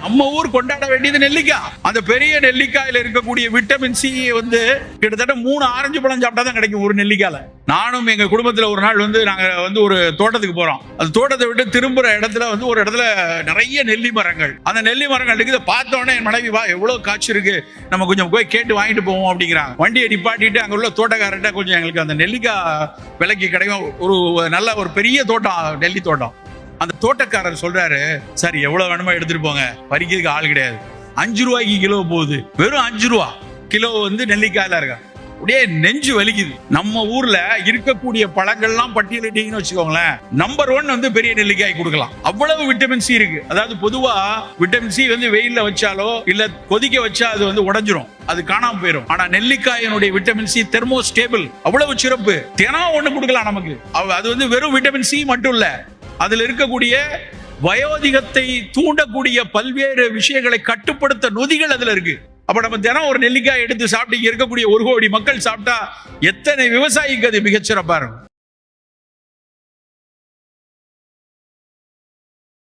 நம்ம ஊர் கொண்டாட வேண்டியது நெல்லிக்காய். அந்த பெரிய நெல்லிக்காயில இருக்கக்கூடிய விட்டமின் சி வந்து கிட்டத்தட்ட 3 ஆரஞ்சு பழம் சாப்பிட்டா தான் கிடைக்கும் ஒரு நெல்லிக்காயில. நானும் எங்க குடும்பத்துல ஒரு நாள் வந்து நாங்க வந்து ஒரு தோட்டத்துக்கு போறோம். அந்த தோட்டத்தை விட்டு திரும்புற இடத்துல வந்து ஒரு இடத்துல நிறைய நெல்லி மரங்கள். அந்த நெல்லி மரங்கள் இருக்குது. பார்த்த உடனே என் மனைவி, வா எவ்வளவு காய்ச்சி இருக்கு, நம்ம கொஞ்சம் போய் கேட்டு வாங்கிட்டு போவோம் அப்படிங்கிறாங்க. வண்டியை நிப்பாட்டிட்டு அங்க உள்ள தோட்டக்காரர்கிட்ட கொஞ்சம் எங்களுக்கு அந்த நெல்லிக்காய் விலைக்கு கிடைக்கும், ஒரு நல்ல ஒரு பெரிய தோட்டம், நெல்லி தோட்டம். அந்த தோட்டக்காரர் சொல்றாரு, சார் எவ்வளவு வேணுமோ எடுத்துட்டு போங்க, பறிக்கிறதுக்கு ஆள் கிடையாது. 5 ரூபாய்க்கு கிலோ போகுது. வெறும் 5 ரூபா கிலோ வந்து நெல்லிக்காயில இருக்கா. அப்படியே நெஞ்சு வலிக்குது. நம்ம ஊர்ல இருக்கக்கூடிய பழங்கள்லாம் பட்டியலிட்டீங்கன்னு வச்சுக்கோங்களேன், நம்பர் 1 வந்து பெரிய நெல்லிக்காய் கொடுக்கலாம். அவ்வளவு விட்டமின் சி இருக்கு. அதாவது பொதுவா விட்டமின் சி வந்து வெயில்ல வச்சாலோ இல்ல கொதிக்க வச்சா அது வந்து உடைஞ்சிரும், அது காணாம போயிடும். ஆனா நெல்லிக்காயினுடைய விட்டமின் சி தெர்மோ ஸ்டேபிள், அவ்வளவு சிறப்பு. தினம் ஒண்ணு கொடுக்கலாம் நமக்கு. அது வந்து வெறும் விட்டமின் சி மட்டும் இல்ல, அதுல இருக்கக்கூடிய வயோதிகத்தை தூண்டக்கூடிய பல்வேறு விஷயங்களை கட்டுப்படுத்த நொதிகள் அதுல இருக்கு. அப்ப நம்ம தினம் ஒரு நெல்லிக்காய் எடுத்து சாப்பிட்டு இருக்கக்கூடிய 1 கோடி மக்கள் சாப்பிட்டா எத்தனை விவசாயிக்கு அது மிகச்சிறப்பா இருக்கும்.